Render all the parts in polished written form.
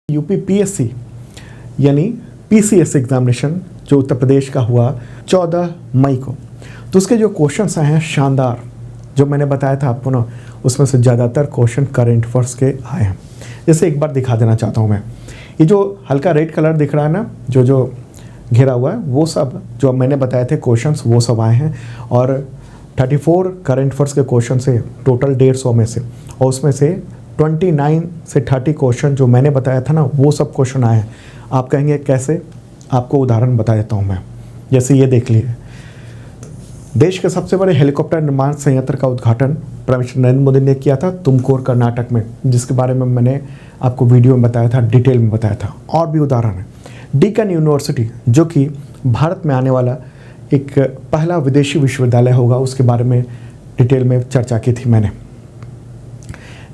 UP PSC यानी PCS examination जो उत्तर प्रदेश का हुआ 14 मई को, तो उसके जो क्वेश्चंस आए हैं शानदार, जो मैंने बताया था आपको ना, उसमें से ज़्यादातर क्वेश्चन करंट अफेयर्स के आए हैं। जैसे एक बार दिखा देना चाहता हूँ मैं, ये जो हल्का रेड कलर दिख रहा है ना, जो घेरा हुआ है, वो सब जो मैंने बताए थे क्वेश्चंस वो सब आए हैं। और 34 करंट अफेयर्स के क्वेश्चन से टोटल 150 में से, और उसमें से 29 से 30 क्वेश्चन जो मैंने बताया था ना, वो सब क्वेश्चन आए हैं। आप कहेंगे कैसे? आपको उदाहरण बता देता हूँ मैं। जैसे ये देख लीजिए, देश के सबसे बड़े हेलीकॉप्टर निर्माण संयंत्र का उद्घाटन प्रधानमंत्री नरेंद्र मोदी ने किया था तुमकुर कर्नाटक में, जिसके बारे में मैंने आपको वीडियो में बताया था, डिटेल में बताया था। और भी उदाहरण है, डीकन यूनिवर्सिटी जो कि भारत में आने वाला एक पहला विदेशी विश्वविद्यालय होगा, उसके बारे में डिटेल में चर्चा की थी मैंने।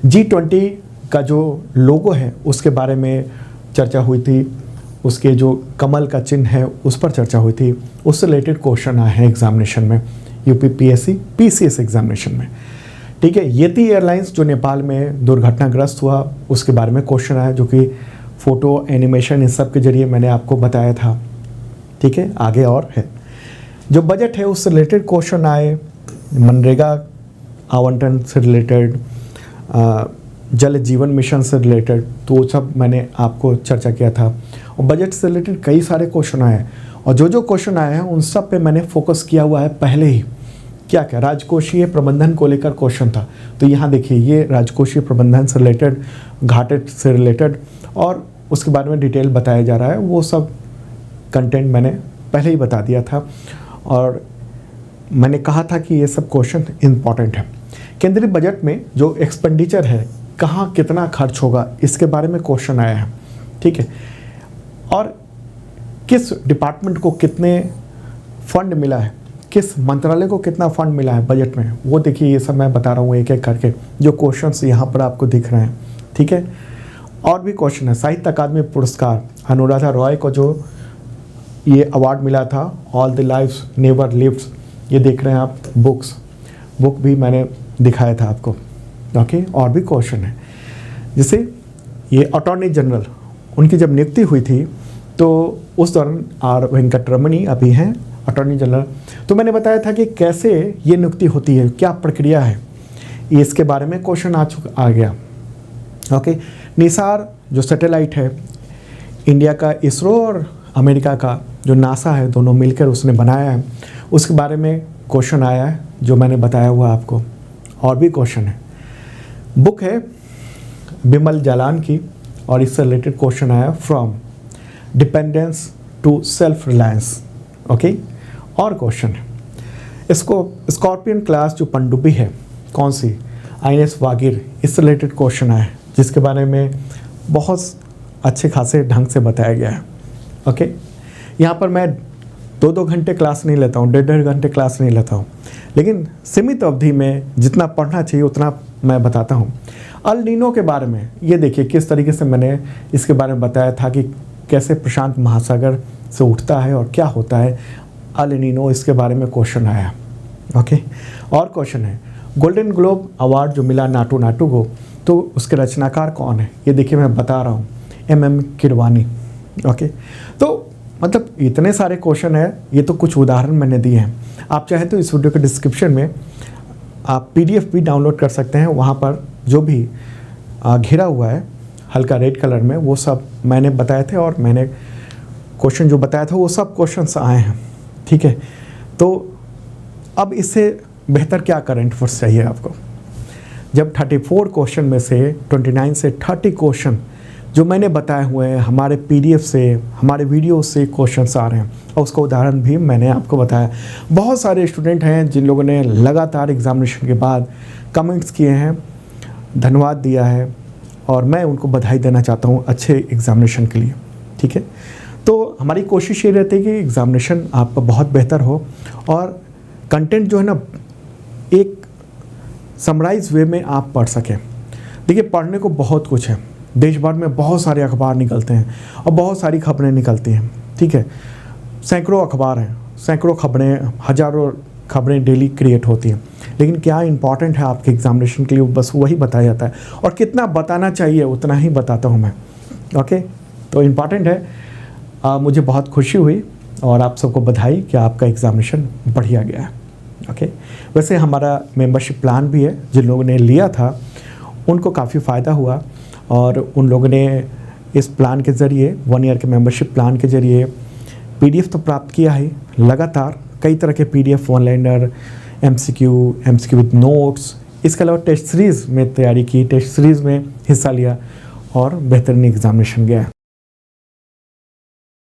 G20 का जो लोगो है उसके बारे में चर्चा हुई थी, उसके जो कमल का चिन्ह है उस पर चर्चा हुई थी, उससे रिलेटेड क्वेश्चन आए हैं एग्जामिनेशन में, यूपी पीएससी पीसीएस एग्जामिनेशन में। ठीक है, येती एयरलाइंस जो नेपाल में दुर्घटनाग्रस्त हुआ, उसके बारे में क्वेश्चन आया, जो कि फोटो एनिमेशन इन सब के जरिए मैंने आपको बताया था। ठीक है, आगे और है जो बजट है उससे रिलेटेड क्वेश्चन आए, मनरेगा आवंटन से रिलेटेड, जल जीवन मिशन से रिलेटेड, तो वो सब मैंने आपको चर्चा किया था। और बजट से रिलेटेड कई सारे क्वेश्चन आए हैं, और जो क्वेश्चन आए हैं उन सब पे मैंने फोकस किया हुआ है पहले ही। क्या राजकोषीय प्रबंधन को लेकर क्वेश्चन था, तो यहाँ देखिए ये राजकोषीय प्रबंधन से रिलेटेड, घाटे से रिलेटेड, और उसके बारे में डिटेल बताया जा रहा है। वो सब कंटेंट मैंने पहले ही बता दिया था, और मैंने कहा था कि ये सब क्वेश्चन इम्पॉर्टेंट है। केंद्रीय बजट में जो एक्सपेंडिचर है, कहाँ कितना खर्च होगा, इसके बारे में क्वेश्चन आया है। ठीक है, और किस डिपार्टमेंट को कितने फंड मिला है, किस मंत्रालय को कितना फंड मिला है बजट में, वो देखिए ये सब मैं बता रहा हूँ एक एक करके, जो क्वेश्चंस यहाँ पर आपको दिख रहे हैं। ठीक है, और भी क्वेश्चन है, साहित्य अकादमी पुरस्कार, अनुराधा रॉय को जो ये अवार्ड मिला था, all the lifes never lives, ये देख रहे हैं आप, बुक भी मैंने दिखाया था आपको। ओके, और भी क्वेश्चन है, जैसे ये अटॉर्नी जनरल, उनकी जब नियुक्ति हुई थी तो उस दौरान आर वेंकटरमणी अभी हैं अटॉर्नी जनरल, तो मैंने बताया था कि कैसे ये नियुक्ति होती है, क्या प्रक्रिया है, इसके बारे में क्वेश्चन आ गया। ओके, निसार जो सैटेलाइट है, इंडिया का इसरो और अमेरिका का जो नासा है, दोनों मिलकर उसने बनाया है, उसके बारे में क्वेश्चन आया है, जो मैंने बताया हुआ आपको। और भी क्वेश्चन है, बुक है बिमल जालान की, और इससे रिलेटेड क्वेश्चन आया, from dependence to self reliance. Okay, और क्वेश्चन है, इसको स्कॉर्पियन क्लास जो पनडुब्बी है कौन सी, INS वागिर, इससे रिलेटेड क्वेश्चन आया है, जिसके बारे में बहुत अच्छे खासे ढंग से बताया गया है। ओके, यहाँ पर मैं 2-2 घंटे क्लास नहीं लेता हूँ, 1.5 घंटे क्लास नहीं लेता हूँ, लेकिन सीमित अवधि में जितना पढ़ना चाहिए उतना मैं बताता हूँ। अल नीनो के बारे में ये देखिए किस तरीके से मैंने इसके बारे में बताया था कि कैसे प्रशांत महासागर से उठता है और क्या होता है अल नीनो, इसके बारे में क्वेश्चन आया। ओके, और क्वेश्चन है, गोल्डन ग्लोब अवार्ड जो मिला नाटू को, तो उसके रचनाकार कौन है, ये देखिए मैं बता रहा हूँ, MM किरवानी। ओके, तो मतलब इतने सारे क्वेश्चन है, ये तो कुछ उदाहरण मैंने दिए हैं। आप चाहे तो इस वीडियो के डिस्क्रिप्शन में आप PDF भी डाउनलोड कर सकते हैं, वहाँ पर जो भी घिरा हुआ है हल्का रेड कलर में, वो सब मैंने बताए थे, और मैंने क्वेश्चन जो बताया था वो सब क्वेश्चंस आए हैं। ठीक है, तो अब इससे बेहतर क्या करंट अफेयर्स चाहिए आपको, जब 34 क्वेश्चन में से 29 से 30 क्वेश्चन जो मैंने बताए हुए हैं हमारे PDF से, हमारे वीडियो से क्वेश्चंस आ रहे हैं, और उसका उदाहरण भी मैंने आपको बताया। बहुत सारे स्टूडेंट हैं जिन लोगों ने लगातार एग्जामिनेशन के बाद कमेंट्स किए हैं, धन्यवाद दिया है, और मैं उनको बधाई देना चाहता हूँ अच्छे एग्जामिनेशन के लिए। ठीक है, तो हमारी कोशिश ये रहती है कि एग्जामिनेशन आपका बहुत बेहतर हो, और कंटेंट जो है ना एक समराइज वे में आप पढ़ सकें। देखिए, पढ़ने को बहुत कुछ है, देश भर में बहुत सारे अखबार निकलते हैं और बहुत सारी खबरें निकलती हैं। ठीक है, सैकड़ों अखबार हैं, सैकड़ों खबरें, हजारों खबरें डेली क्रिएट होती हैं, लेकिन क्या इंपॉर्टेंट है आपके एग्जामिनेशन के लिए बस वही बताया जाता है, और कितना बताना चाहिए उतना ही बताता हूँ मैं। ओके, तो इम्पॉर्टेंट है। मुझे बहुत खुशी हुई और आप सबको बधाई कि आपका एग्जामिनेशन बढ़िया गया है। ओके, वैसे हमारा मेंबरशिप प्लान भी है, जिन लोगों ने लिया था उनको काफ़ी फ़ायदा हुआ, और उन लोगों ने इस प्लान के ज़रिए 1 ईयर के मेंबरशिप प्लान के ज़रिए PDF तो प्राप्त किया है, लगातार कई तरह के PDF, one liner, MCQ with notes, इसके अलावा टेस्ट सीरीज़ में तैयारी की, टेस्ट सीरीज़ में हिस्सा लिया और बेहतरीन एग्जामिनेशन गया।